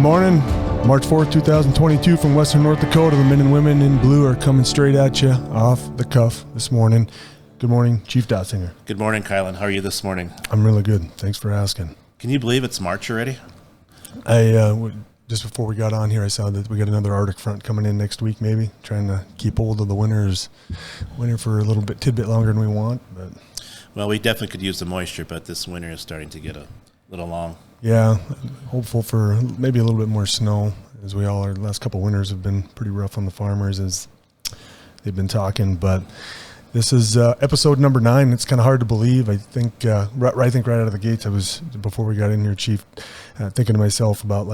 morning, March 4th, 2022 from Western North Dakota. The men and women in blue are coming straight at you off the cuff this morning. Good morning, Chief Dotzinger. Good morning, Kylan. How are you this morning? I'm really good. Thanks for asking. Can you believe it's March already? Just before we got on here, I saw that we got another Arctic front coming in next week, maybe trying to keep hold of the winter for a tidbit longer than we want. But well, we definitely could use the moisture, but this winter is starting to get a little long. Yeah, hopeful for maybe a little bit more snow, as we all are. The last couple of winters have been pretty rough on the farmers, as they've been talking. But this is episode number 9. It's kind of hard to believe. I think right out of the gates, before we got in here, Chief, thinking to myself about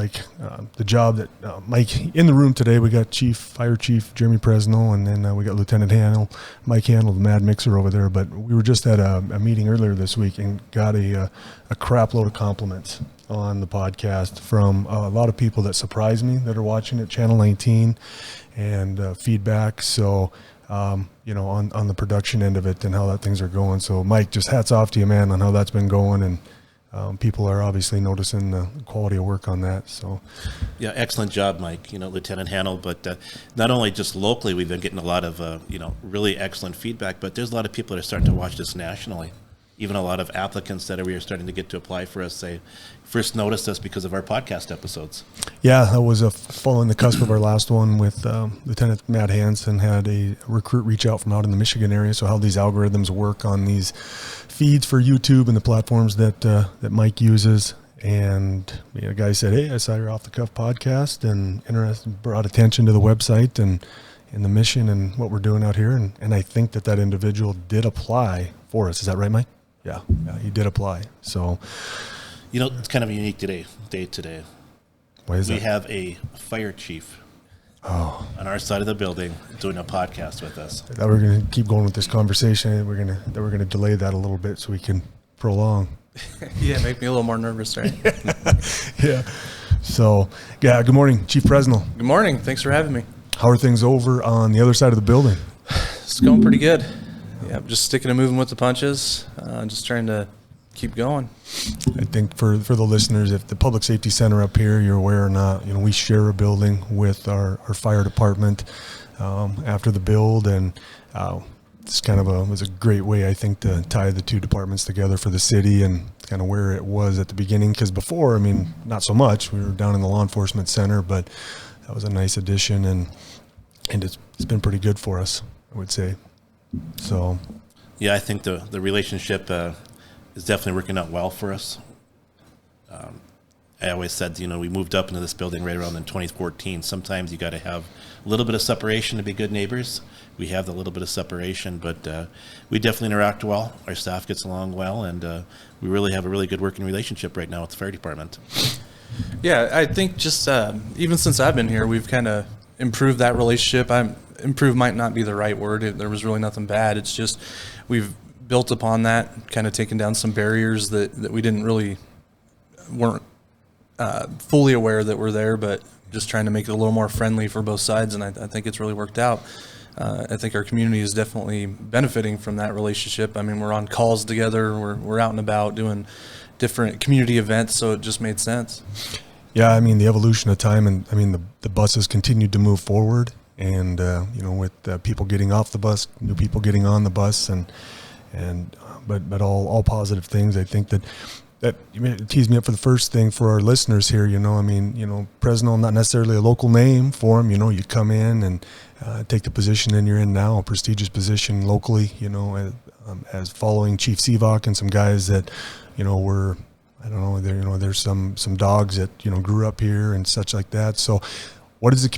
the job that Mike in the room today. We got Fire Chief Jeremy Presnell, and then we got Lieutenant Mike Handel, the Mad Mixer over there. But we were just at a meeting earlier this week and got a crap load of compliments on the podcast from a lot of people that surprised me that are watching it, Channel 19, and feedback. So, on the production end of it and how that things are going. So, Mike, just hats off to you, man, on how that's been going. And people are obviously noticing the quality of work on that. So, yeah, excellent job, Mike. Lieutenant Handel. But not only just locally, we've been getting a lot of really excellent feedback. But there's a lot of people that are starting to watch this nationally. Even a lot of applicants that we are starting to get to apply for us first noticed us because of our podcast episodes. Yeah, that was following the cusp of our last one with Lieutenant Matt Hansen. Had a recruit reach out from out in the Michigan area. So how these algorithms work on these feeds for YouTube and the platforms that Mike uses. And a guy said, "Hey, I saw your Off the Cuff podcast and brought attention to the website and the mission and what we're doing out here." And I think that individual did apply for us. Is that right, Mike? Yeah, he did apply. So, it's kind of a unique day today. Why is that? We have a fire chief on our side of the building doing a podcast with us. I thought we were going to keep going with this conversation. We're going to delay that a little bit so we can prolong. Yeah, make me a little more nervous, right? Yeah. So, good morning, Chief Presnell. Good morning. Thanks for having me. How are things over on the other side of the building? It's going pretty good. Yeah, just sticking and moving with the punches, just trying to keep going. I think for the listeners, if the Public Safety Center up here, you're aware or not, we share a building with our fire department after the build, and it's was a great way, I think, to tie the two departments together for the city and kind of where it was at the beginning. Because before, not so much. We were down in the law enforcement center, but that was a nice addition, and it's been pretty good for us, I would say. So, yeah, I think the relationship is definitely working out well for us. I always said, we moved up into this building right around in 2014. Sometimes you got to have a little bit of separation to be good neighbors. We have the little bit of separation, but we definitely interact well. Our staff gets along well, and we really have a really good working relationship right now with the fire department. Yeah, I think just even since I've been here, we've kind of improved that relationship. Improve might not be the right word. There was really nothing bad. It's just we've built upon that, kind of taken down some barriers that we weren't fully aware that were there, but just trying to make it a little more friendly for both sides, and I think it's really worked out. I think our community is definitely benefiting from that relationship. We're on calls together. We're out and about doing different community events, so it just made sense. Yeah, the evolution of time, and the buses continued to move forward. And with people getting off the bus, new people getting on the bus, but all positive things. I think that it teased me up for the first thing for our listeners here. Presnell, not necessarily a local name for them. You come in and take the position that you're in now, a prestigious position locally. As following Chief Sivak and some guys that were, I don't know, there's some dogs that grew up here and such like that. So. What is the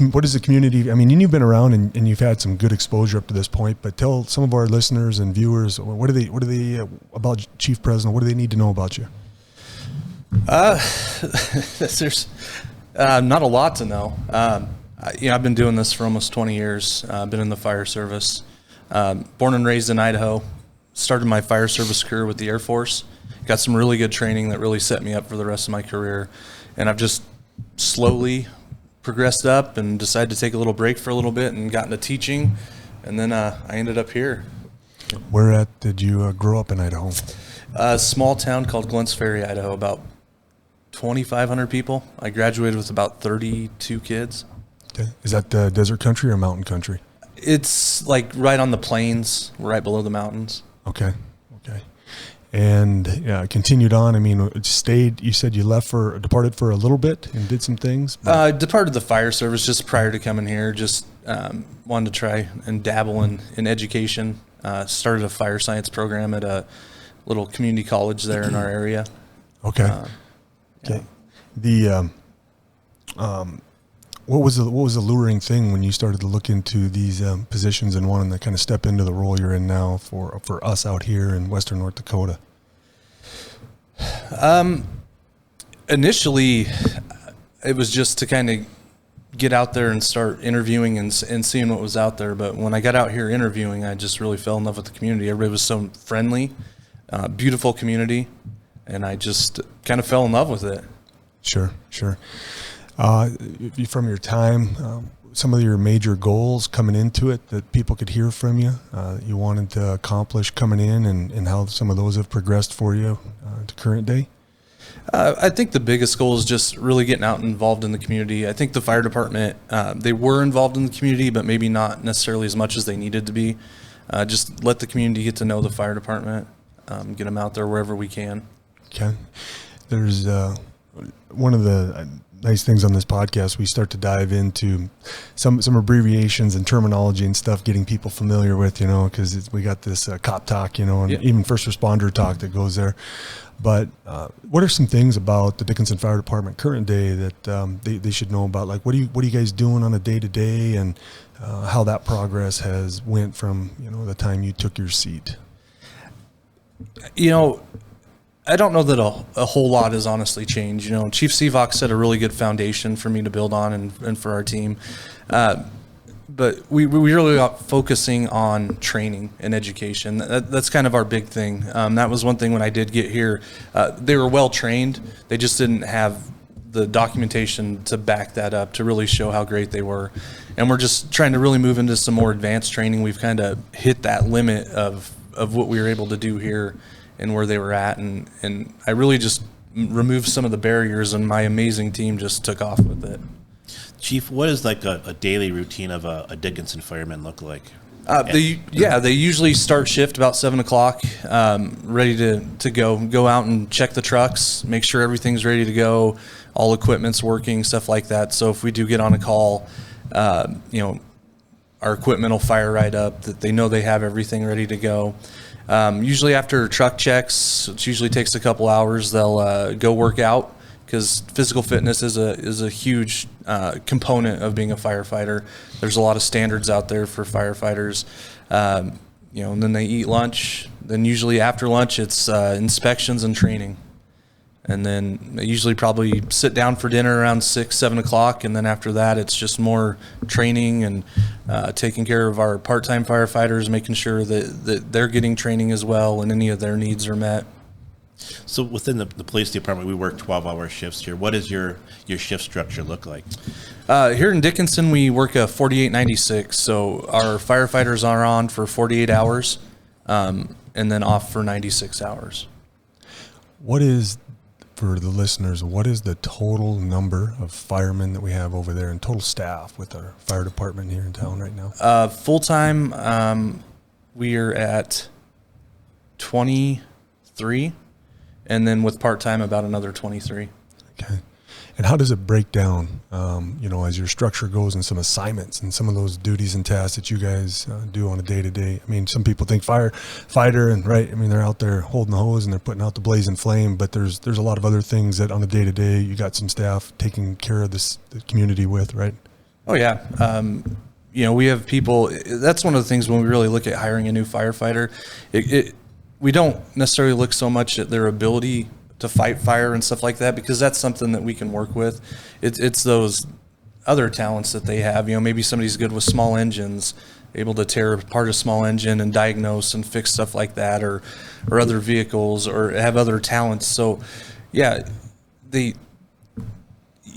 community? You've been around and you've had some good exposure up to this point. But tell some of our listeners and viewers what do they about Chief Presnell? What do they need to know about you? There's not a lot to know. I've been doing this for almost 20 years. I've been in the fire service. Born and raised in Idaho. Started my fire service career with the Air Force. Got some really good training that really set me up for the rest of my career. And I've just slowly progressed up and decided to take a little break for a little bit and got into teaching, and then I ended up here. Where did you grow up in Idaho? A small town called Glens Ferry, Idaho, about 2,500 people. I graduated with about 32 kids. Okay. Is that desert country or mountain country? It's like right on the plains, right below the mountains. Okay. And continued on. I mean, stayed. You said you departed for a little bit and did some things. Departed the fire service just prior to coming here. Just wanted to try and dabble in education. Started a fire science program at a little community college there in our area. Okay. Okay. The what was the alluring thing when you started to look into these positions and wanting to kind of step into the role you're in now for us out here in Western North Dakota? Initially, it was just to kind of get out there and start interviewing and seeing what was out there. But when I got out here interviewing, I just really fell in love with the community. Everybody was so friendly, beautiful community, and I just kind of fell in love with it. Sure. From your time, some of your major goals coming into it that people could hear from you, you wanted to accomplish coming in, and how some of those have progressed for you to current day? I think the biggest goal is just really getting out and involved in the community. I think the fire department, they were involved in the community, but maybe not necessarily as much as they needed to be. Just let the community get to know the fire department, get them out there wherever we can. Okay. There's one of the nice things on this podcast, we start to dive into some abbreviations and terminology and stuff, getting people familiar with, because we got this cop talk, and even first responder talk that goes there. But what are some things about the Dickinson Fire Department current day that they should know about? Like, what are you guys doing on a day-to-day, and how that progress has went from, the time you took your seat? I don't know that a whole lot has honestly changed. Chief Seavox set a really good foundation for me to build on and for our team. But we really got focusing on training and education. That's kind of our big thing. That was one thing when I did get here. They were well trained. They just didn't have the documentation to back that up, to really show how great they were. And we're just trying to really move into some more advanced training. We've kind of hit that limit of what we were able to do here and where they were at, and I really just removed some of the barriers, and my amazing team just took off with it. Chief, what is like a daily routine of a Dickinson fireman look like? They usually start shift about 7 o'clock, ready to go out and check the trucks, make sure everything's ready to go, all equipment's working, stuff like that. So if we do get on a call, our equipment will fire right up, that they know they have everything ready to go. Usually after truck checks, which usually takes a couple hours, they'll go work out, because physical fitness is a huge component of being a firefighter. There's a lot of standards out there for firefighters. And then they eat lunch. Then usually after lunch, it's inspections and training. And then they usually probably sit down for dinner around 6, 7 o'clock. And then after that, it's just more training and taking care of our part-time firefighters, making sure that they're getting training as well and any of their needs are met. So within the police department, we work 12-hour shifts here. What does your shift structure look like? Here in Dickinson, we work a 48-96. So our firefighters are on for 48 hours and then off for 96 hours. For the listeners, what is the total number of firemen that we have over there and total staff with our fire department here in town right now? Full-time, we are at 23, and then with part-time, about another 23. Okay. And how does it break down, as your structure goes, and some assignments and some of those duties and tasks that you guys do on a day-to-day? I mean, some people think firefighter, and right, I mean, they're out there holding the hose and they're putting out the blazing flame, but there's a lot of other things that on a day-to-day you got some staff taking care of the community with, right? Oh, yeah. We have people, that's one of the things when we really look at hiring a new firefighter, we don't necessarily look so much at their ability to fight fire and stuff like that, because that's something that we can work with. It's those other talents that they have. Maybe somebody's good with small engines, able to tear apart a small engine and diagnose and fix stuff like that, or other vehicles, or have other talents. So, yeah,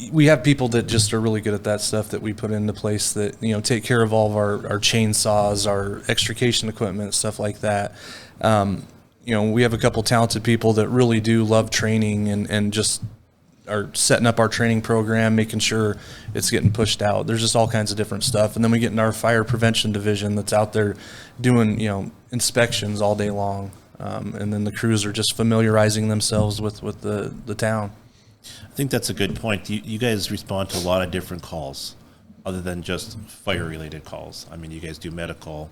we have people that just are really good at that stuff that we put into place that, take care of all of our chainsaws, our extrication equipment, stuff like that. We have a couple talented people that really do love training and just are setting up our training program, making sure it's getting pushed out. There's just all kinds of different stuff. And then we get in our fire prevention division that's out there doing, inspections all day long. And then the crews are just familiarizing themselves with the town. I think that's a good point. You guys respond to a lot of different calls other than just fire-related calls. I mean, you guys do medical,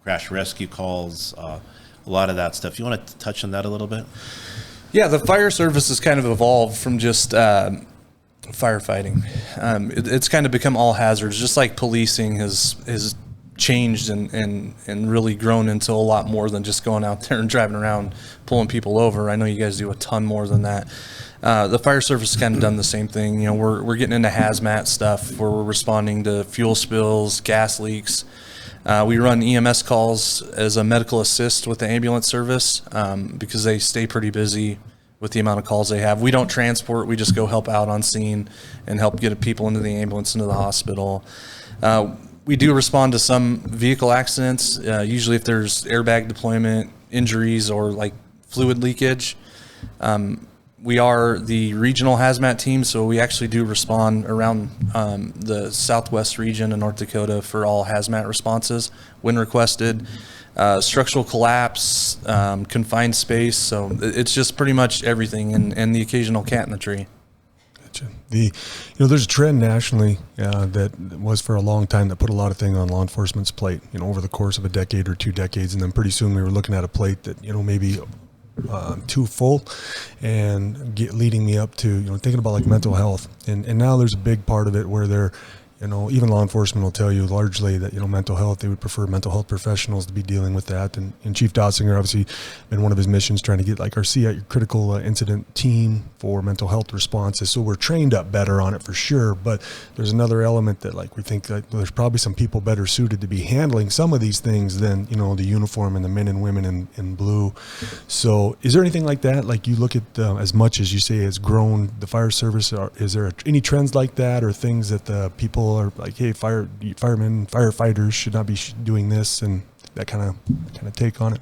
crash rescue calls, a lot of that stuff. You want to touch on that a little bit? Yeah, the fire service has kind of evolved from just firefighting. It's kind of become all hazards, just like policing has changed and really grown into a lot more than just going out there and driving around pulling people over. I know you guys do a ton more than that. The fire service has kind of done the same thing. We're getting into hazmat stuff where we're responding to fuel spills, gas leaks. We run EMS calls as a medical assist with the ambulance service because they stay pretty busy with the amount of calls they have. We don't transport. We just go help out on scene and help get people into the ambulance, into the hospital. We do respond to some vehicle accidents, usually if there's airbag deployment, injuries, or like fluid leakage. We are the regional hazmat team, so we actually do respond around the southwest region of North Dakota for all hazmat responses when requested. Structural collapse, confined space, so it's just pretty much everything, and the occasional cat in the tree. Gotcha. There's a trend nationally that was for a long time that put a lot of things on law enforcement's plate, over the course of a decade or 2 decades, and then pretty soon we were looking at a plate that, maybe too full, and leading me up to thinking about like mental health, and now there's a big part of it where they're even law enforcement will tell you largely that mental health, they would prefer mental health professionals to be dealing with that, and Chief Dossinger obviously been one of his missions trying to get like our critical incident team for mental health responses, so we're trained up better on it for sure. But there's another element that like we think that there's probably some people better suited to be handling some of these things than the uniform and the men and women in blue. So is there anything like that, like you look at as much as you say has grown the fire service, is there any trends like that, or things that the people are like, hey, firemen, firefighters should not be doing this, and that kind of take on it?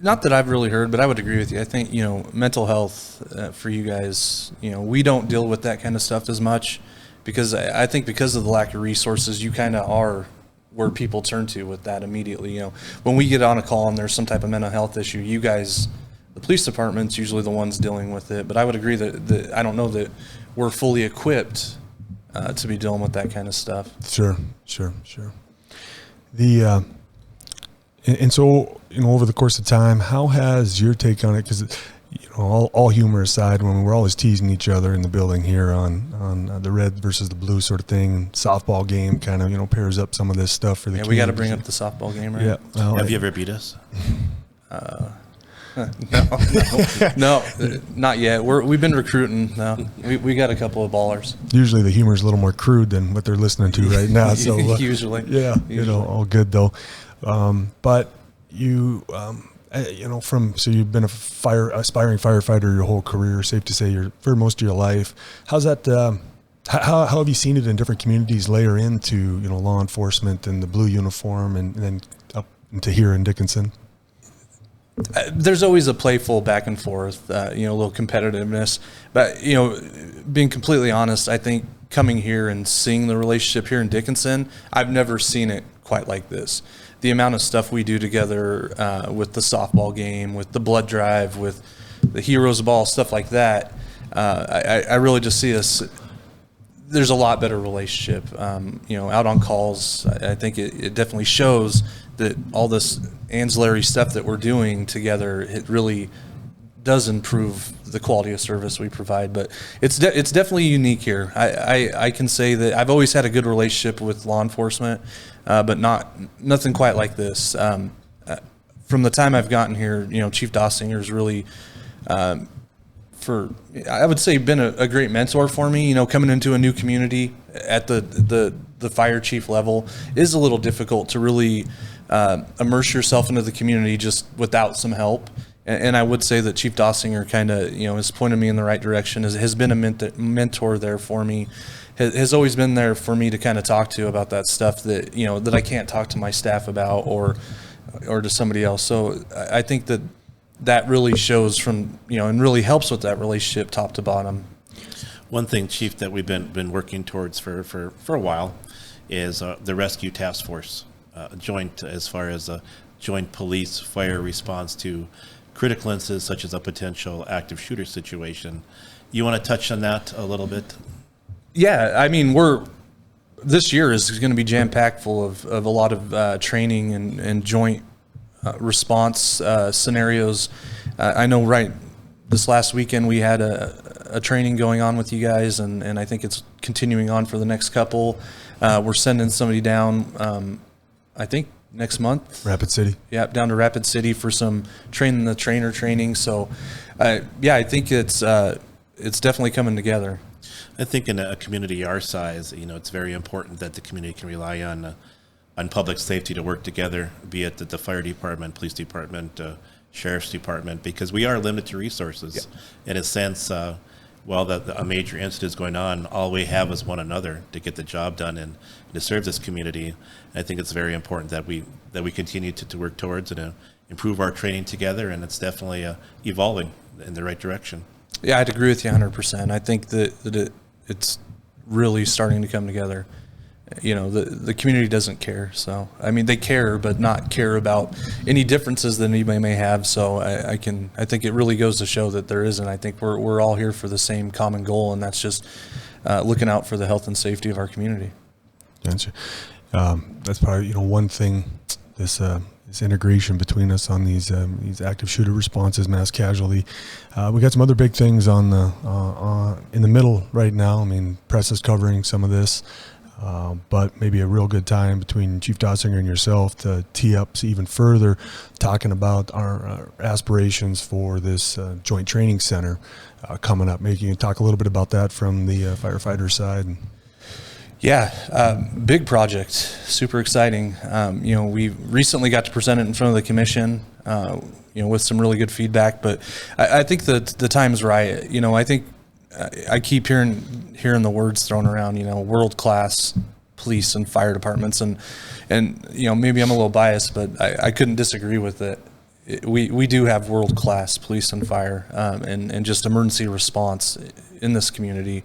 Not that I've really heard, but I would agree with you. I think mental health for you guys, we don't deal with that kind of stuff as much because I think because of the lack of resources, you kind of are where people turn to with that immediately. When we get on a call and there's some type of mental health issue, you guys, the police department's usually the ones dealing with it. But I would agree that I don't know that we're fully equipped to be dealing with that kind of stuff. Sure. And so, over the course of time, how has your take on it? Because, all humor aside, when we're always teasing each other in the building here on the red versus the blue sort of thing, softball game kind of, pairs up some of this stuff for the kids. We got to bring up the softball game, right? Yeah. Well, Have you ever beat us? No, not yet. We've been recruiting now. We got a couple of ballers. Usually the humor is a little more crude than what they're listening to right now. So usually, yeah, all good though. But you, so you've been aspiring firefighter your whole career. Safe to say, for most of your life. How's that? How have you seen it in different communities layer into law enforcement and the blue uniform, and then up into here in Dickinson? There's always a playful back and forth, a little competitiveness. But, being completely honest, I think coming here and seeing the relationship here in Dickinson, I've never seen it quite like this. The amount of stuff we do together with the softball game, with the blood drive, with the Heroes Ball, stuff like that, I really just see us. There's a lot better relationship. Out on calls, I think it definitely shows that all this ancillary stuff that we're doing together, it really does improve the quality of service we provide. But it's definitely unique here. I can say that I've always had a good relationship with law enforcement, but nothing quite like this. From the time I've gotten here, Chief Dossinger's really, I would say, been a great mentor for me. Coming into a new community at the fire chief level is a little difficult to really immerse yourself into the community just without some help. And I would say that Chief Dossinger kind of, has pointed me in the right direction, has been a mentor there for me, has always been there for me to kind of talk to about that stuff that, that I can't talk to my staff about or to somebody else. So I think that that really shows from, and really helps with that relationship top to bottom. One thing, Chief, that we've been working towards for a while is the rescue task force, joint as far as joint police fire response to critical incidents such as a potential active shooter situation. You want to touch on that a little bit? Yeah, I mean, this year is going to be jam-packed full of a lot of training and joint response scenarios. I know this last weekend we had a training going on with you guys, and I think it's continuing on for the next couple. We're sending somebody down, I think, next month. Rapid City. Yeah, down to Rapid City for some training the trainer training. So, I think it's definitely coming together. I think in a community our size, it's very important that the community can rely on public safety to work together, be it the fire department, police department, sheriff's department, because we are limited to resources. Yeah. In a sense, while a major incident is going on, all we have is one another to get the job done and to serve this community. I think it's very important that we continue to work towards and improve our training together, and it's definitely evolving in the right direction. Yeah, I'd agree with you 100%. I think that it's really starting to come together. The community doesn't care. So, I mean, they care, but not care about any differences that anybody may have. So I think it really goes to show that there isn't. I think we're all here for the same common goal, and that's just looking out for the health and safety of our community. Gotcha. That's probably, one thing, this integration between us on these active shooter responses, mass casualty. We got some other big things on in the middle right now. I mean, press is covering some of this. But maybe a real good time between Chief Dossinger and yourself to tee up even further, talking about our aspirations for this joint training center coming up. Maybe you can talk a little bit about that from the firefighter side. Yeah, big project, super exciting. We recently got to present it in front of the commission, with some really good feedback. But I think that the time's right. I think I keep hearing the words thrown around, world-class police and fire departments, and maybe I'm a little biased, but I couldn't disagree with it. We do have world-class police and fire and just emergency response in this community.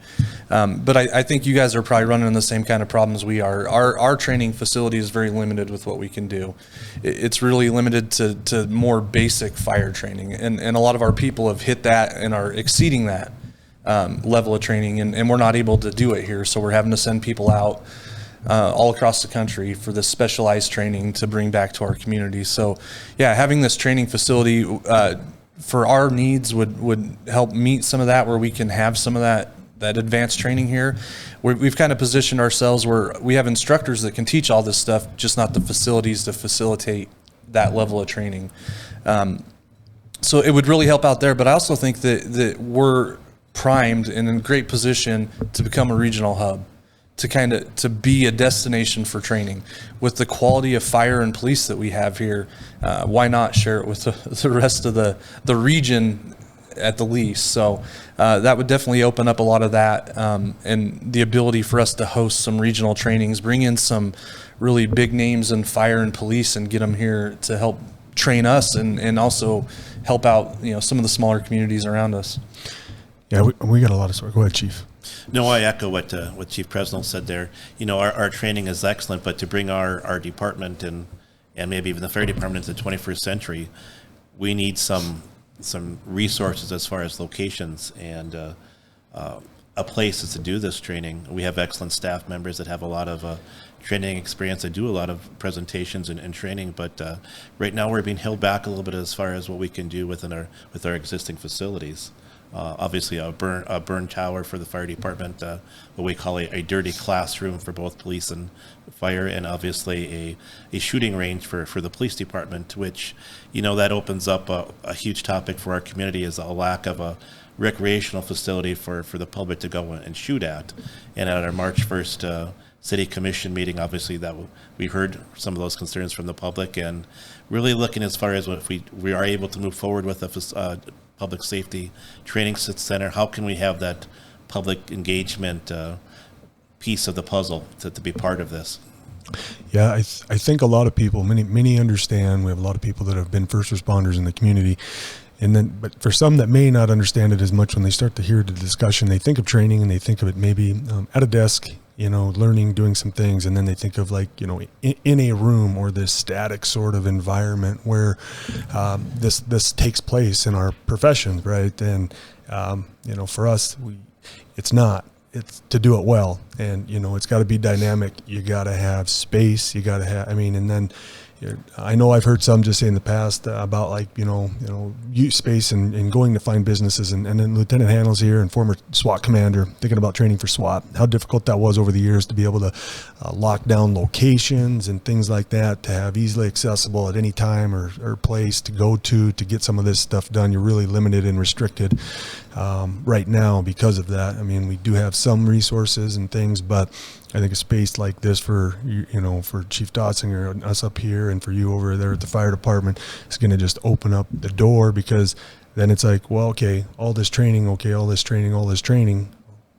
But I think you guys are probably running into the same kind of problems we are. Our training facility is very limited with what we can do. It's really limited to more basic fire training, and a lot of our people have hit that and are exceeding that level of training, and we're not able to do it here. So we're having to send people out all across the country for this specialized training to bring back to our community. So yeah, having this training facility for our needs would help meet some of that, where we can have some of that advanced training here. We've kind of positioned ourselves where we have instructors that can teach all this stuff, just not the facilities to facilitate that level of training. So it would really help out there. But I also think that we're primed and in great position to become a regional hub, to be a destination for training. With the quality of fire and police that we have here, why not share it with the rest of the region at the least? So that would definitely open up a lot of that, and the ability for us to host some regional trainings, bring in some really big names in fire and police and get them here to help train us and also help out some of the smaller communities around us. Yeah, we got a lot of support. Go ahead, Chief. No, I echo what Chief Presnell said there. Our training is excellent, but to bring our department and maybe even the fire department into the 21st century, we need some resources as far as locations and a place to do this training. We have excellent staff members that have a lot of training experience. They do a lot of presentations and training, but right now we're being held back a little bit as far as what we can do with our existing facilities. Obviously, a burn tower for the fire department, what we call a dirty classroom for both police and fire, and obviously a shooting range for the police department, which, that opens up a huge topic for our community, is a lack of a recreational facility for the public to go and shoot at. And at our March 1st City Commission meeting, obviously that we heard some of those concerns from the public, and really looking as far as if we are able to move forward with a public safety training center, how can we have that public engagement piece of the puzzle to be part of this? Yeah, I think a lot of people, many understand. We have a lot of people that have been first responders in the community, And then, but for some that may not understand it as much, when they start to hear the discussion, they think of training and they think of it maybe at a desk, learning, doing some things. And then they think of like, in a room or this static sort of environment where this takes place in our profession, right? And, for us, it's to do it well. And, it's got to be dynamic. You got to have space. You got to have, and then I know I've heard some just say in the past about like, use space and going to find businesses. And then Lieutenant Handel's here and former SWAT commander, thinking about training for SWAT, how difficult that was over the years to be able to lock down locations and things like that, to have easily accessible at any time or place to go to get some of this stuff done. You're really limited and restricted right now because of that. We do have some resources and things, but I think a space like this for for Chief Dotzinger and us up here, and for you over there at the fire department, is going to just open up the door, because then it's like, well, okay, all this training,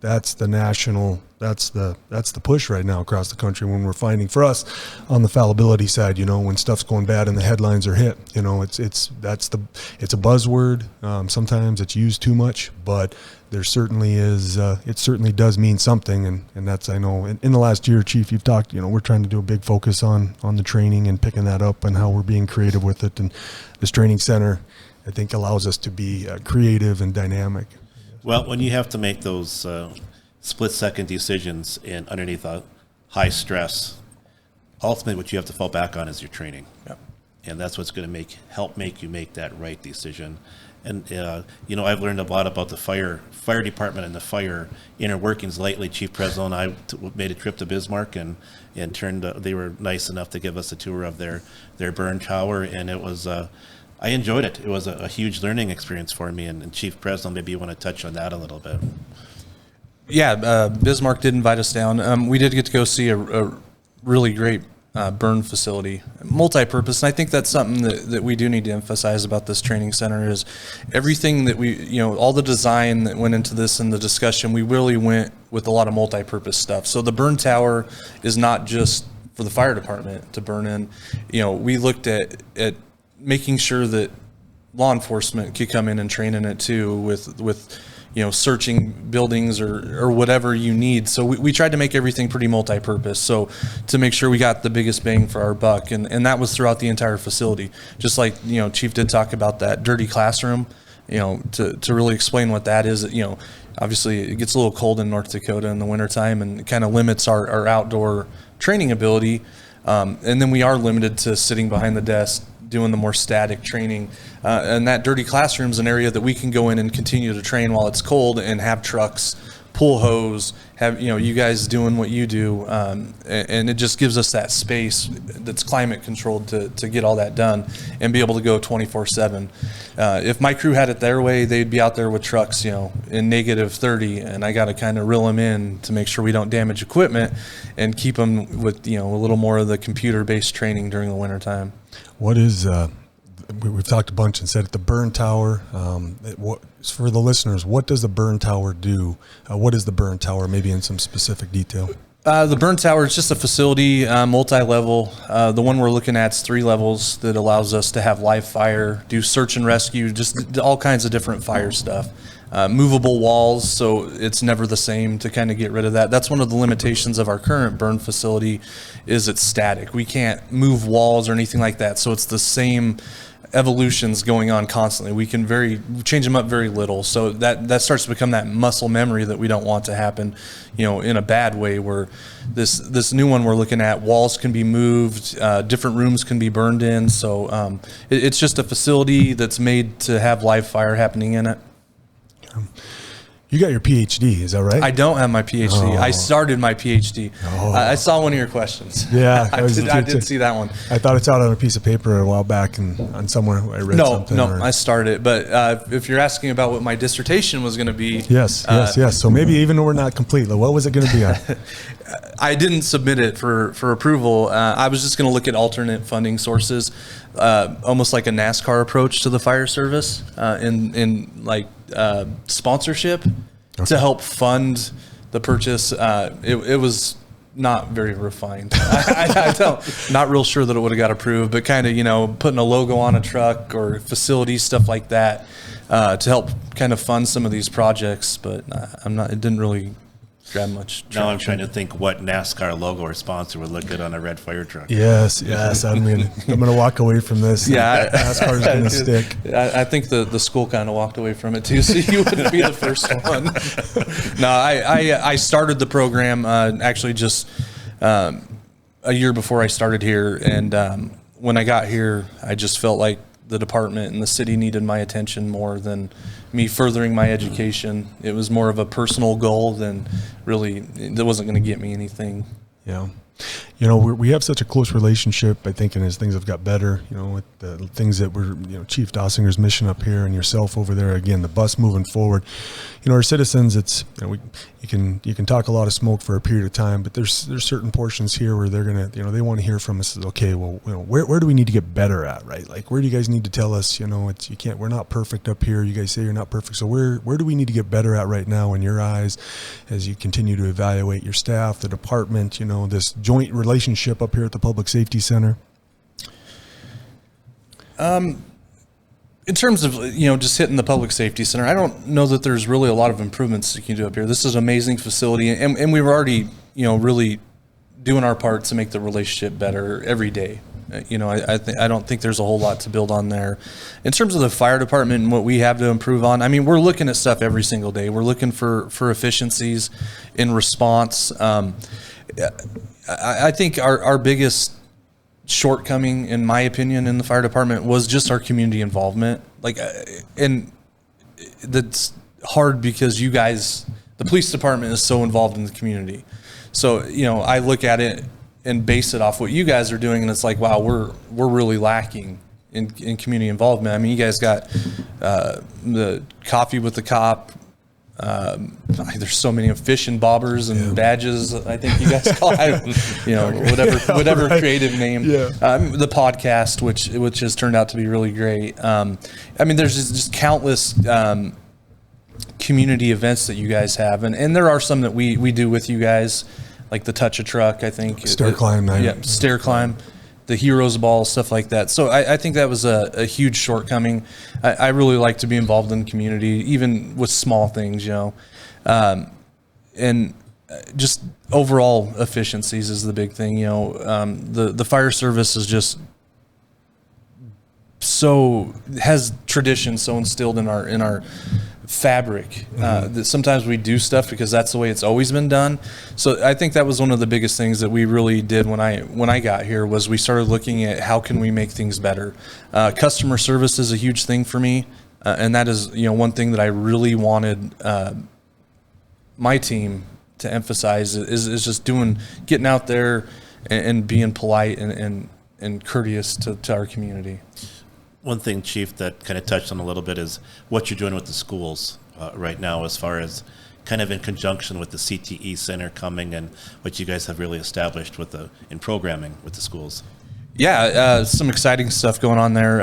that's the national, that's the push right now across the country. When we're finding, for us on the fallibility side, when stuff's going bad and the headlines are hit, it's a buzzword. Sometimes it's used too much, but there certainly is, it certainly does mean something. And that's, I know in the last year, Chief, you've talked, we're trying to do a big focus on the training and picking that up and how we're being creative with it. And this training center, I think, allows us to be creative and dynamic. Well, when you have to make those split-second decisions and underneath a high stress, ultimately what you have to fall back on is your training. Yep. And that's what's going to help make you make that right decision. And, I've learned a lot about the fire department and the fire inner workings lately. Chief Presnell and I made a trip to Bismarck and they were nice enough to give us a tour of their burn tower, and it was I enjoyed it. It was a huge learning experience for me. And Chief Presnell, maybe you want to touch on that a little bit. Yeah, Bismarck did invite us down. We did get to go see a really great burn facility, multi-purpose. And I think that's something that we do need to emphasize about this training center is everything that we, all the design that went into this and the discussion, we really went with a lot of multi-purpose stuff. So the burn tower is not just for the fire department to burn in. We looked at making sure that law enforcement could come in and train in it too, with searching buildings or whatever you need. So we tried to make everything pretty multi-purpose, so to make sure we got the biggest bang for our buck, and that was throughout the entire facility. Just like Chief did talk about that dirty classroom, to really explain what that is. Obviously it gets a little cold in North Dakota in the wintertime, and it kind of limits our outdoor training ability, and then we are limited to sitting behind the desk doing the more static training, and that dirty classroom is an area that we can go in and continue to train while it's cold, and have trucks, pull hose, have you guys doing what you do, and it just gives us that space that's climate controlled to get all that done and be able to go 24/7. If my crew had it their way, they'd be out there with trucks in -30, and I got to kind of reel them in to make sure we don't damage equipment and keep them with a little more of the computer-based training during the wintertime. What is, we've talked a bunch and said at the burn tower, for the listeners, what does the burn tower do? What is the burn tower, maybe in some specific detail? The burn tower is just a facility, multi-level. The one we're looking at is 3 levels that allows us to have live fire, do search and rescue, just all kinds of different fire stuff. Movable walls, so it's never the same, to kind of get rid of that. That's one of the limitations of our current burn facility, is it's static. We can't move walls or anything like that, so it's the same evolutions going on constantly. We can change them up very little, so that starts to become that muscle memory that we don't want to happen, in a bad way, where this new one we're looking at, walls can be moved, different rooms can be burned in, so it's just a facility that's made to have live fire happening in it. You got your PhD, is that right? I don't have my PhD. I started my PhD. I saw one of your questions. Yeah. I did see that one. I thought it's out on a piece of paper a while back, and on somewhere I read something. No, I started it. But if you're asking about what my dissertation was going to be. Yes. So maybe even though we're not complete, what was it going to be on? I didn't submit it for approval. I was just going to look at alternate funding sources, almost like a NASCAR approach to the fire service, in sponsorship, to help fund the purchase. It was not very refined. I don't, not real sure that it would have got approved, but kind of, you know, putting a logo on a truck or facilities, stuff like that, to help kind of fund some of these projects. But it didn't really grab much traction. Now I'm trying to think what NASCAR logo or sponsor would look good on a red fire truck. Yes. I mean, I'm going to walk away from this. Yeah, NASCAR is going to stick. I think the school kind of walked away from it too, so you wouldn't be the first one. No, I started the program actually just a year before I started here, and when I got here, I just felt like the department and the city needed my attention more than me furthering my education. It was more of a personal goal than really, it wasn't going to get me anything. Yeah. You know, we have such a close relationship, I think, and as things have got better, you know, with the things that we're, you know, Chief Dossinger's mission up here and yourself over there, again, the bus moving forward, you know, our citizens, it's, you know, you can talk a lot of smoke for a period of time, but there's certain portions here where they're going to, you know, they want to hear from us, okay, well, you know, where do we need to get better at, right? Like, where do you guys need to tell us, you know, we're not perfect up here. You guys say you're not perfect. So where do we need to get better at right now in your eyes as you continue to evaluate your staff, the department, you know, this joint relationship up here at the Public Safety Center? In terms of, you know, just hitting the Public Safety Center, I don't know that there's really a lot of improvements you can do up here. This is an amazing facility, and we were already, you know, really doing our part to make the relationship better every day. You know, I don't think there's a whole lot to build on there. In terms of the fire department and what we have to improve on, I mean, we're looking at stuff every single day. We're looking for efficiencies in response. I think our biggest shortcoming, in my opinion, in the fire department was just our community involvement. Like, and that's hard because you guys, the police department is so involved in the community. So, you know, I look at it and base it off what you guys are doing, and it's like, wow, we're really lacking in community involvement. I mean, you guys got the coffee with the cop. There's so many fish and bobbers and badges, I think you guys call it, you know, whatever right. Creative name. Yeah. The podcast, which has turned out to be really great. I mean, there's just countless community events that you guys have, and there are some that we do with you guys, like the Touch a Truck, I think. Stair climb night. Yeah, stair climb. The Heroes Ball, stuff like that. So I think that was a huge shortcoming. I really like to be involved in the community, even with small things, you know. And just overall efficiencies is the big thing, you know. The fire service is just has tradition so instilled in our fabric that sometimes we do stuff because that's the way it's always been done. So I think that was one of the biggest things that we really did when I got here, was we started looking at how can we make things better. Customer service is a huge thing for me, and that is, you know, one thing that I really wanted my team to emphasize is just getting out there and being polite and courteous to our community. One thing, Chief, that kind of touched on a little bit is what you're doing with the schools right now, as far as kind of in conjunction with the CTE Center coming and what you guys have really established in programming with the schools. Yeah, some exciting stuff going on there.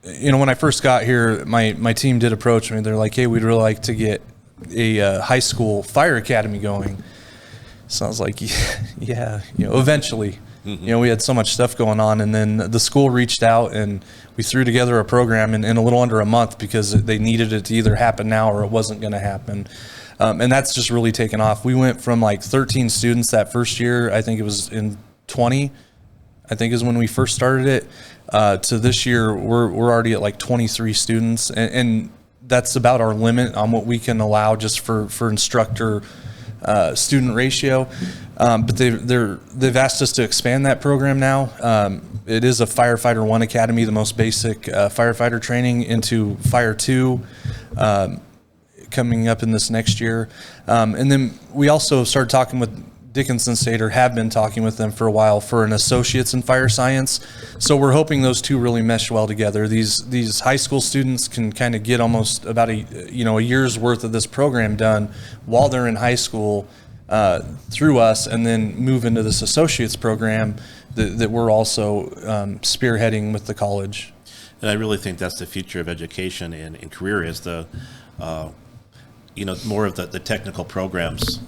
You know, when I first got here, my team did approach me. They're like, hey, we'd really like to get a high school fire academy going. So I was like, yeah, you know, eventually. Mm-hmm. You know, we had so much stuff going on, and then the school reached out and we threw together a program in a little under a month because they needed it to either happen now or it wasn't going to happen. And that's just really taken off. We went from like 13 students that first year, I think it was in 20, I think is when we first started it, to this year we're already at like 23 students, and that's about our limit on what we can allow just for instructor student ratio. But they've asked us to expand that program now. It is a Firefighter 1 Academy, the most basic firefighter training, into Fire 2 coming up in this next year. And then we also started talking with Dickinson State, or have been talking with them for a while, for an associate's in fire science. So we're hoping those two really mesh well together. These high school students can kind of get almost about a year's worth of this program done while they're in high school through us, and then move into this associate's program that we're also spearheading with the college. And I really think that's the future of education and career, is the more of the technical programs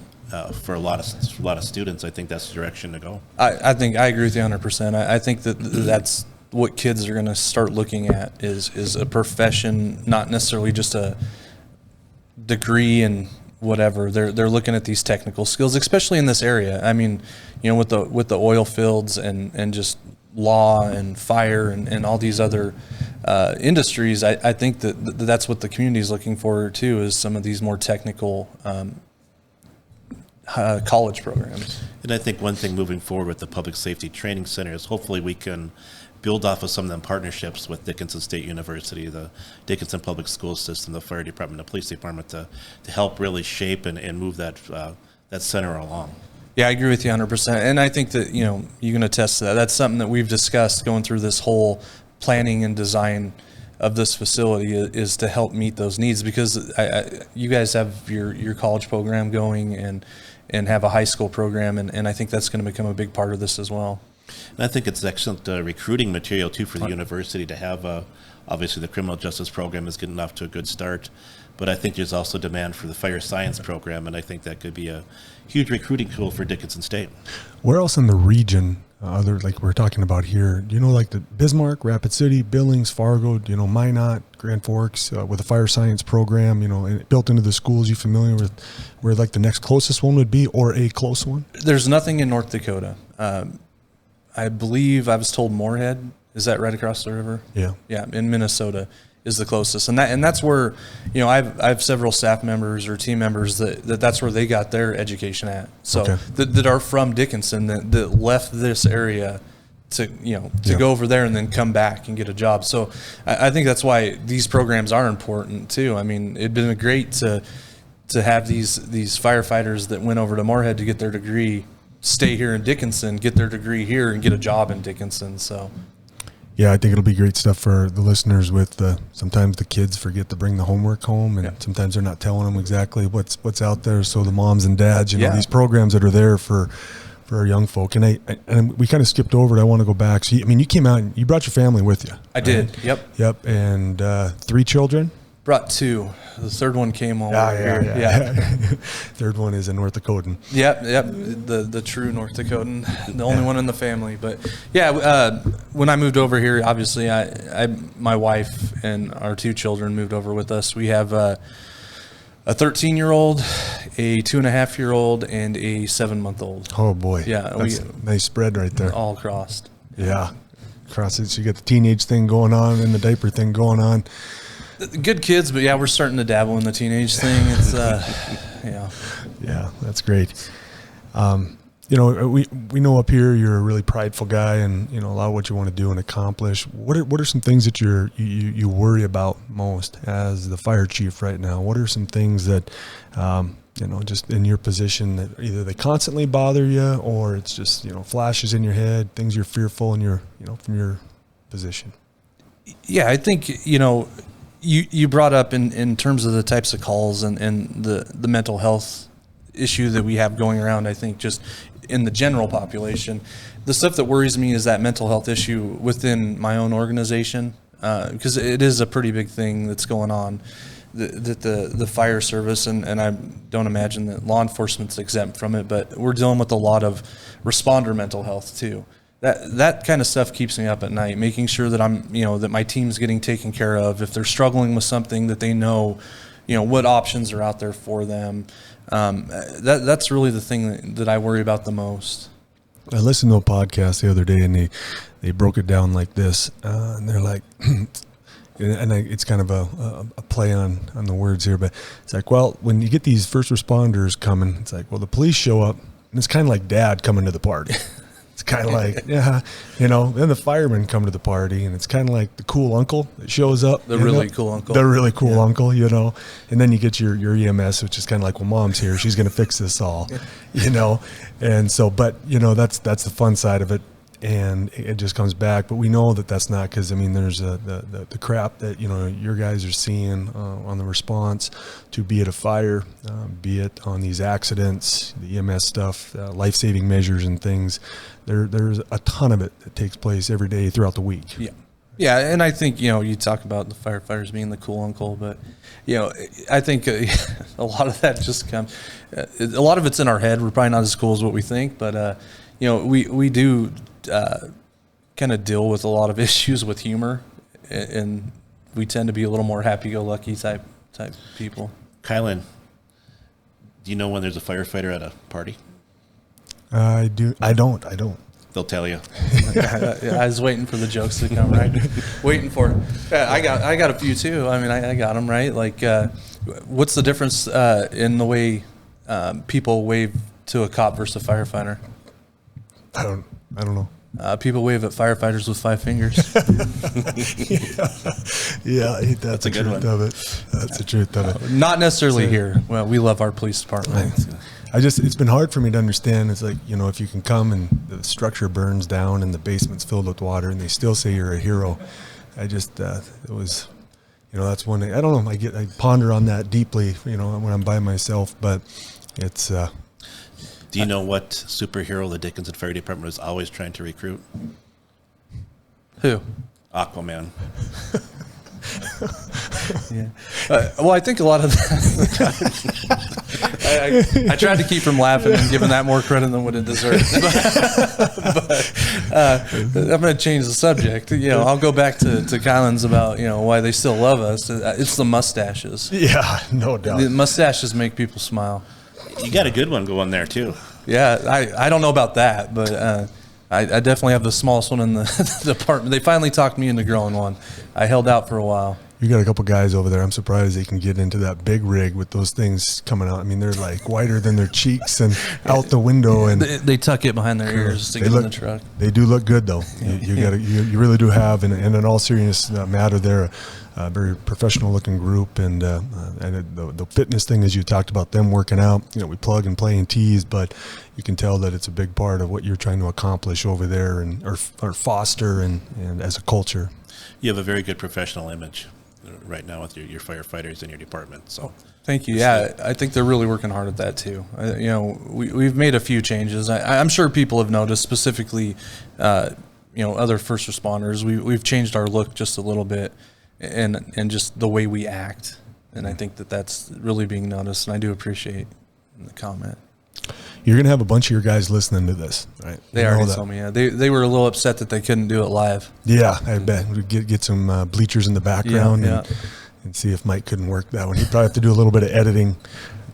for a lot of students. I think that's the direction to go. I think I agree with you 100%. I think that that's what kids are going to start looking at is a profession, not necessarily just a degree and whatever. They're looking at these technical skills, especially in this area. I mean, with the oil fields and just law and fire and all these other industries. I think that's what the community is looking for too, is some of these more technical college programs. And I think one thing moving forward with the Public Safety Training Center is hopefully we can build off of some of them partnerships with Dickinson State University, the Dickinson Public School System, the Fire Department, the Police Department to help really shape and move that center along. Yeah, I agree with you 100%. And I think that, you can attest to that. That's something that we've discussed going through this whole planning and design of this facility is to help meet those needs, because you guys have your college program going and have a high school program, and I think that's going to become a big part of this as well. And I think it's excellent recruiting material, too, for the university to have. Obviously, the criminal justice program is getting off to a good start, but I think there's also demand for the fire science program, and I think that could be a huge recruiting tool for Dickinson State. Where else in the region, like we're talking about here, like the Bismarck, Rapid City, Billings, Fargo, Minot, Grand Forks, with a fire science program, and built into the schools? You familiar with where like the next closest one would be, or a close one? There's nothing in North Dakota. I believe I was told Moorhead. Is that right across the river? Yeah. Yeah, in Minnesota is the closest, and that's where I have several staff members or team members that's where they got their education at. So okay. that are from Dickinson that left this area to go over there and then come back and get a job. So I think that's why these programs are important too. I mean, it'd been great to have these firefighters that went over to Moorhead to get their degree stay here in Dickinson, get their degree here, and get a job in Dickinson. So. Yeah, I think it'll be great stuff for the listeners with sometimes the kids forget to bring the homework home, and sometimes they're not telling them exactly what's out there. So the moms and dads, these programs that are there for our young folk. And we kind of skipped over it. I want to go back. So, you came out and you brought your family with you. I did. Yep. And 3 children? Brought 2. The third one came over here. Yeah. Third one is a North Dakotan. Yep. The true North Dakotan, the only one in the family. But when I moved over here, obviously my wife and our 2 children moved over with us. We have a 13-year-old, a 2.5-year-old, and a 7-month-old. Oh boy. Yeah. That's a nice spread right there. All crossed. Yeah. Crossed it. So you got the teenage thing going on and the diaper thing going on. Good kids, but we're starting to dabble in the teenage thing. It's Yeah, that's great. We know up here you're a really prideful guy, and a lot of what you want to do and accomplish. What are some things that you worry about most as the fire chief right now? What are some things that just in your position that either they constantly bother you, or it's just flashes in your head, things you're fearful in from your position? Yeah, I think You brought up in terms of the types of calls and the mental health issue that we have going around. I think just in the general population, the stuff that worries me is that mental health issue within my own organization, because it is a pretty big thing that's going on. That the fire service and I don't imagine that law enforcement's exempt from it, but we're dealing with a lot of responder mental health too. That kind of stuff keeps me up at night, making sure that that my team's getting taken care of. If they're struggling with something, that they know, what options are out there for them. That's really the thing that I worry about the most. I listened to a podcast the other day, and they broke it down like this, and they're like, it's kind of a play on the words here, but it's like, well, when you get these first responders coming, it's like, well, the police show up, and it's kind of like dad coming to the party. It's kind of like, then the firemen come to the party, and it's kind of like the cool uncle that shows up. The really cool uncle. The really cool uncle, and then you get your EMS, which is kind of like, well, mom's here. She's going to fix this all, And so, but, that's the fun side of it, and it just comes back. But we know that that's not, because, there's the crap that, your guys are seeing on the response to, be it a fire, be it on these accidents, the EMS stuff, life-saving measures and things. There's a ton of it that takes place every day throughout the week. Yeah. Yeah, and I think, you talk about the firefighters being the cool uncle, but, I think a lot of that just comes, a lot of it's in our head. We're probably not as cool as what we think, but, we do kind of deal with a lot of issues with humor, and we tend to be a little more happy-go-lucky type people. Kylan, do you know when there's a firefighter at a party? I do. I don't. They'll tell you. I was waiting for the jokes to come, right? Waiting for it. Yeah, I got a few too. I mean, I got them, right? Like, what's the difference in the way people wave to a cop versus a firefighter? I don't know. People wave at firefighters with 5 fingers. Yeah, that's a good truth one. of it. That's the truth of it. Not necessarily here. Well, we love our police department. It's been hard for me to understand. It's like, if you can come and the structure burns down and the basement's filled with water and they still say you're a hero. It was, that's one thing. I don't know. I ponder on that deeply, when I'm by myself, but it's, Do you know what superhero the Dickinson Fire Department is always trying to recruit? Who? Aquaman. Yeah. Well, I think a lot of that. I tried to keep from laughing and giving that more credit than what it deserves. but I'm going to change the subject. I'll go back to Kylan's about why they still love us. It's the mustaches. yeah, no doubt. The mustaches make people smile. You got a good one going there, too. Yeah, I don't know about that, but I definitely have the smallest one in the department. They finally talked me into growing one. I held out for a while. You got a couple guys over there. I'm surprised they can get into that big rig with those things coming out. I mean, they're like wider than their cheeks and out the window, and They tuck it behind their ears to get in the truck. They do look good, though. You really do have, and in all seriousness matter, they're a very professional-looking group, and the fitness thing, as you talked about them working out. We plug and play and tease, but you can tell that it's a big part of what you're trying to accomplish over there, and or foster, and as a culture. You have a very good professional image right now with your firefighters in your department. So thank you. Yeah, I think they're really working hard at that too. We've made a few changes. I'm sure people have noticed, specifically, other first responders. We've changed our look just a little bit, and just the way we act. And I think that's really being noticed, and I do appreciate the comment. You're going to have a bunch of your guys listening to this, right? They already told me, yeah. They were a little upset that they couldn't do it live. Yeah, I bet. We'd get some bleachers in the background and see if Mike couldn't work that one. He'd probably have to do a little bit of editing,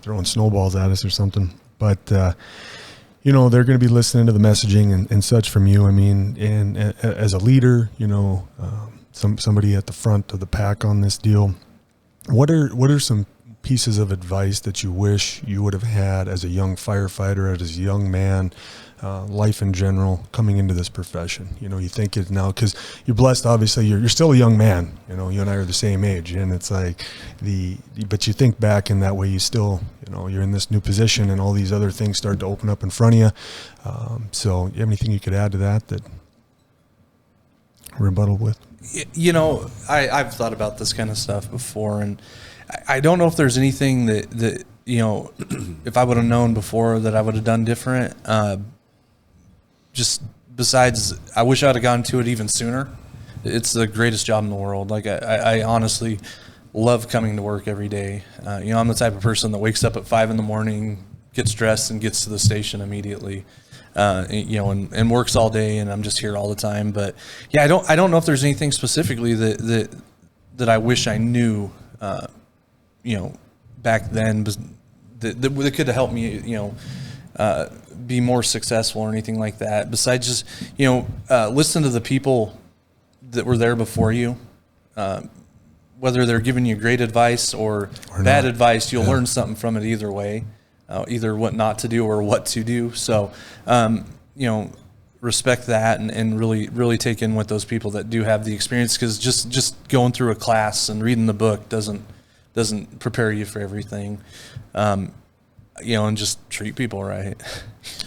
throwing snowballs at us or something. But, they're going to be listening to the messaging and such from you. I mean, and as a leader, somebody at the front of the pack on this deal, what are some pieces of advice that you wish you would have had as a young firefighter, as a young man, life in general, coming into this profession? You think it now, because you're blessed, obviously, you're still a young man, you and I are the same age, and it's like but you think back in that way, you still, you're in this new position and all these other things start to open up in front of you. So you have anything you could add to that rebuttal with? I've thought about this kind of stuff before, and I don't know if there's anything that if I would have known before that I would have done different. Just besides, I wish I'd have gone to it even sooner. It's the greatest job in the world. Like I honestly love coming to work every day. I'm the type of person that wakes up at 5 a.m, gets dressed, and gets to the station immediately. And works all day, and I'm just here all the time. But yeah, I don't know if there's anything specifically that I wish I knew. Back then, that could have helped me, be more successful or anything like that. Besides just, listen to the people that were there before you. Whether they're giving you great advice or bad advice, you'll learn something from it either way, either what not to do or what to do. So, respect that and really, really take in with those people that do have the experience, because just going through a class and reading the book doesn't prepare you for everything. And just treat people right.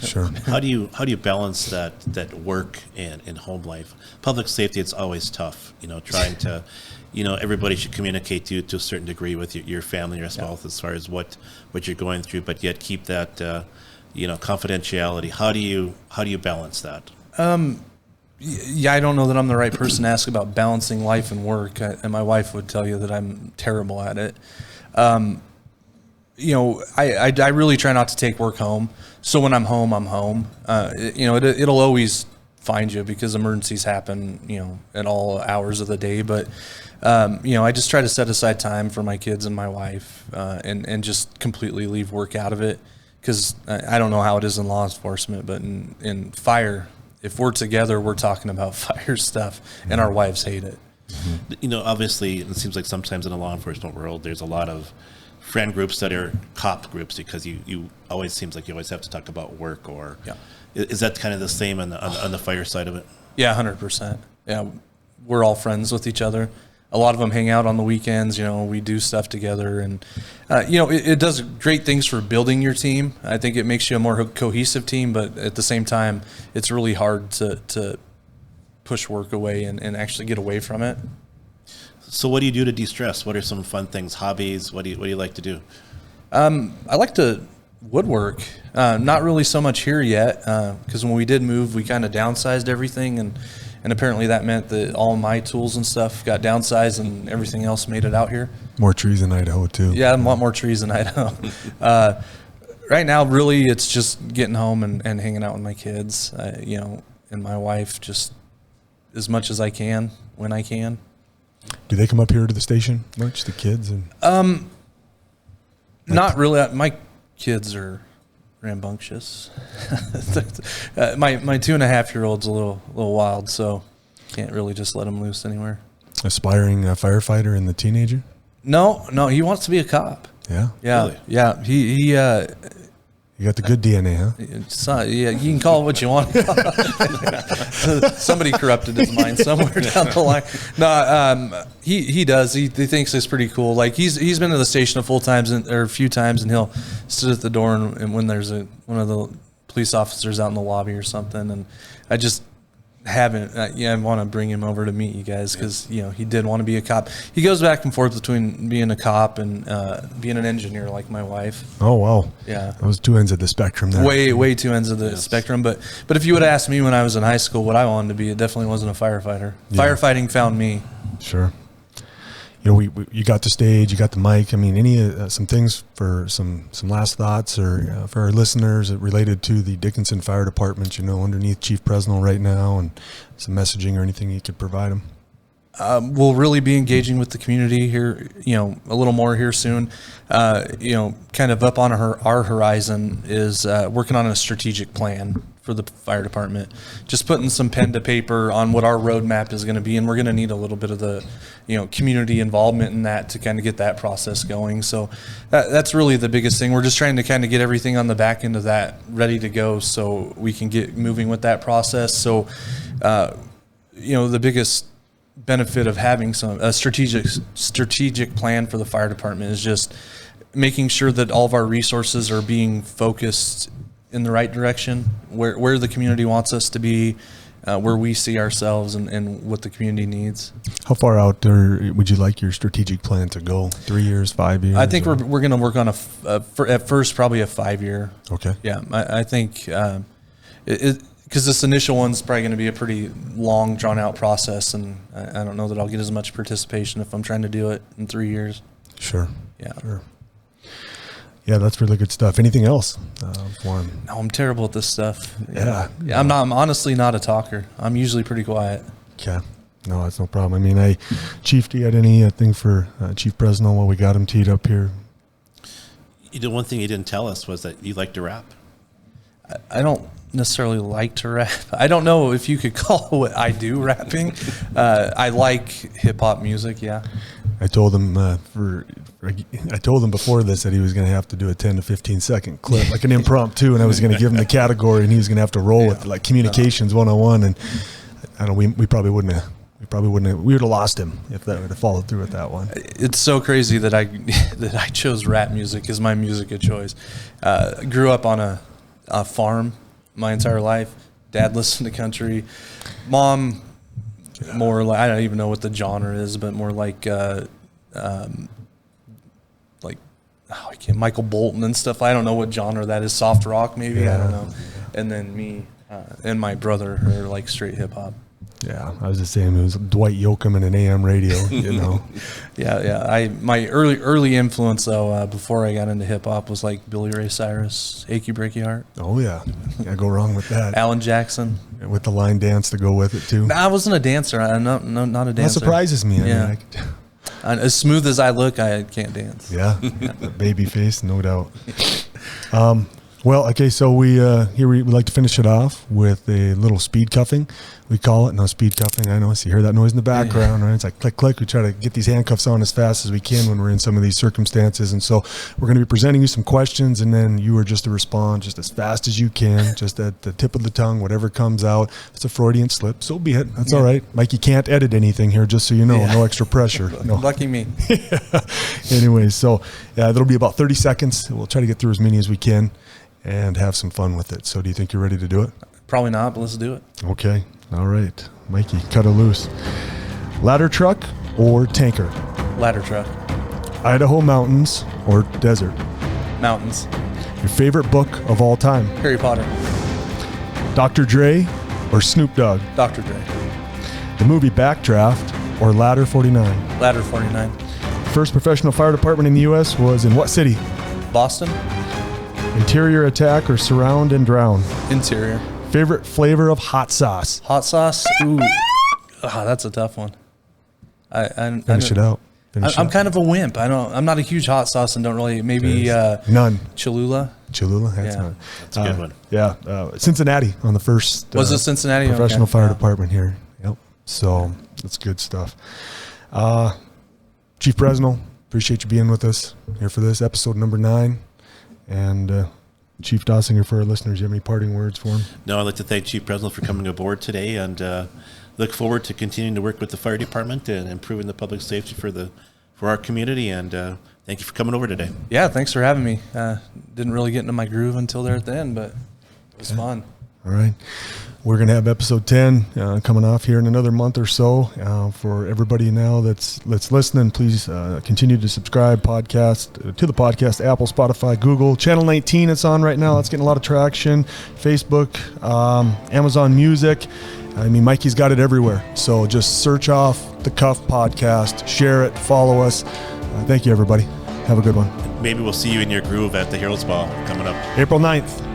Sure. How do you balance that work and home life? Public safety, it's always tough, trying to, everybody should communicate to a certain degree with your family, your spouse, as far as what you're going through, but yet keep that, confidentiality. How do you balance that? Yeah, I don't know that I'm the right person to ask about balancing life and work, and my wife would tell you that I'm terrible at it. You know, I really try not to take work home. So when I'm home, I'm home. You know, it'll always find you because emergencies happen, you know, at all hours of the day. But, you know, I just try to set aside time for my kids and my wife, and just completely leave work out of it. Because I don't know how it is in law enforcement, but in fire, if we're together, we're talking about fire stuff, and our wives hate it. You know, obviously, it seems like sometimes in the law enforcement world, there's a lot of friend groups that are cop groups because you always seems like you always have to talk about work or is that kind of the same on the fire side of it? Yeah, 100%. Yeah, we're all friends with each other. A lot of them hang out on the weekends. You know, we do stuff together, and you know, it does great things for building your team. I think it makes you a more cohesive team, but at the same time, it's really hard to push work away and actually get away from it. So what do you do to de-stress? What are some fun things, hobbies? What do you like to do? I like to woodwork. Not really so much here yet, because when we did move, we kind of downsized everything, and apparently that meant that all my tools and stuff got downsized, and everything else made it out here. More trees in Idaho too. Yeah, a lot more trees in Idaho. Right now, really, it's just getting home and hanging out with my kids, you know, and my wife, just as much as I can when I can. Do they come up here to the station much, the kids? And Not really. My kids are rambunctious. My 2.5-year-old's a little wild, so can't really just let him loose anywhere. Aspiring firefighter and the teenager? No, he wants to be a cop. Yeah? Yeah, Really? yeah. He You got the good DNA, huh? yeah, you can call it what you want. Somebody corrupted his mind somewhere down the line. No, he does. He thinks it's pretty cool. Like he's been to the station a few times, and he'll sit at the door and when there's one of the police officers out in the lobby or something, and I just haven't. I want to bring him over to meet you guys because you know he did want to be a cop. He goes back and forth between being a cop and being an engineer, like my wife. Oh, wow. Yeah, Those two ends of the spectrum there. way two ends of the spectrum. But if you would ask me when I was in high school what I wanted to be, it definitely wasn't a firefighter. Yeah. Firefighting found me. Sure. You know, you got the stage, you got the mic. I mean, any some things for some last thoughts or for our listeners related to the Dickinson Fire Department, you know, underneath Chief Presnell right now, and some messaging or anything you could provide them? We'll really be engaging with the community here, you know, a little more here soon. You know, kind of up on our horizon is working on a strategic plan for the fire department, just putting some pen to paper on what our roadmap is going to be. And we're going to need a little bit of the, you know, community involvement in that to kind of get that process going. So that's really the biggest thing. We're just trying to kind of get everything on the back end of that ready to go so we can get moving with that process. So, you know, the biggest benefit of having a strategic plan for the fire department is just making sure that all of our resources are being focused in the right direction, where the community wants us to be, where we see ourselves and what the community needs. How far out would you like your strategic plan to go? 3 years, 5 years? I think we're going to work on at first probably a 5-year. Okay. Yeah, I think because this initial one's probably going to be a pretty long, drawn-out process, and I don't know that I'll get as much participation if I'm trying to do it in 3 years. Sure. Yeah. Sure. Yeah, that's really good stuff. Anything else for him? No, I'm terrible at this stuff. Yeah. I'm honestly not a talker. I'm usually pretty quiet. Okay. No, that's no problem. I mean, Chief, do you had anything for Chief Presnell while we got him teed up here? The one thing you didn't tell us was that you like to rap. I don't necessarily like to rap. I don't know if you could call what I do rapping. I like hip hop music. Yeah. I told him I told him before this that he was going to have to do a 10 to 15 second clip, like an impromptu, and I was going to give him the category, and he was going to have to roll with like communications 101. And I don't. We probably wouldn't have. We would have lost him if that would have followed through with that one. It's so crazy that I chose rap music as my music of choice. Grew up on a farm my entire life. Dad listened to country. Mom, more like, I don't even know what the genre is, but more like Michael Bolton and stuff. I don't know what genre that is. Soft rock, maybe. Yeah. I don't know. And then me and my brother are like straight hip hop. Yeah, I was the same. It was Dwight Yoakam and an AM radio, you know. Yeah. My early influence though, before I got into hip hop, was like Billy Ray Cyrus, "Achy Breaky Heart." Oh yeah, can't go wrong with that. Alan Jackson, with the line dance to go with it too. I wasn't a dancer. I'm not a dancer. That surprises me. Yeah. As smooth as I look, I can't dance. Yeah, baby face, no doubt. Well, okay, so we like to finish it off with a little speed cuffing. We call it. Now, speed cuffing, I know, so you hear that noise in the background, right? It's like click, click. We try to get these handcuffs on as fast as we can when we're in some of these circumstances. And so we're going to be presenting you some questions, and then you are just to respond just as fast as you can, just at the tip of the tongue, whatever comes out. If it's a Freudian slip, so be it. That's all right. Mike, you can't edit anything here, just so you know. No extra pressure. No. Lucky me. Anyway, so that'll be about 30 seconds. We'll try to get through as many as we can and have some fun with it. So do you think you're ready to do it? Probably not, but let's do it. Okay. All right. Mikey, cut it loose. Ladder truck or tanker? Ladder truck. Idaho mountains or desert? Mountains. Your favorite book of all time? Harry Potter. Dr. Dre or Snoop Dogg? Dr. Dre. The movie Backdraft or Ladder 49? Ladder 49. First professional fire department in the U.S. was in what city? Boston. Interior attack or surround and drown? Interior. Favorite flavor of hot sauce? Hot sauce? Ooh. That's a tough one. Finish it out. I'm kind of a wimp. I'm not a huge hot sauce and don't really, maybe none. Cholula. That's a good one. Yeah. Cincinnati on the first. Was it Cincinnati? Professional fire department here. Yep. So that's good stuff. Chief Presnell, appreciate you being with us here for this episode number 9. And Chief Dossinger, for our listeners, you have any parting words for him? No, I'd like to thank Chief Presnell for coming aboard today, and look forward to continuing to work with the fire department and improving the public safety for our community. And thank you for coming over today. Yeah, thanks for having me. Didn't really get into my groove until there at the end, but it was fun. All right. We're going to have episode 10 coming off here in another month or so. For everybody now that's listening, please continue to subscribe to the podcast, Apple, Spotify, Google. Channel 19 it's on right now. That's getting a lot of traction. Facebook, Amazon Music. I mean, Mikey's got it everywhere. So just search off the Cuff Podcast, share it, follow us. Thank you, everybody. Have a good one. Maybe we'll see you in your groove at the Heroes Ball coming up. April 9th.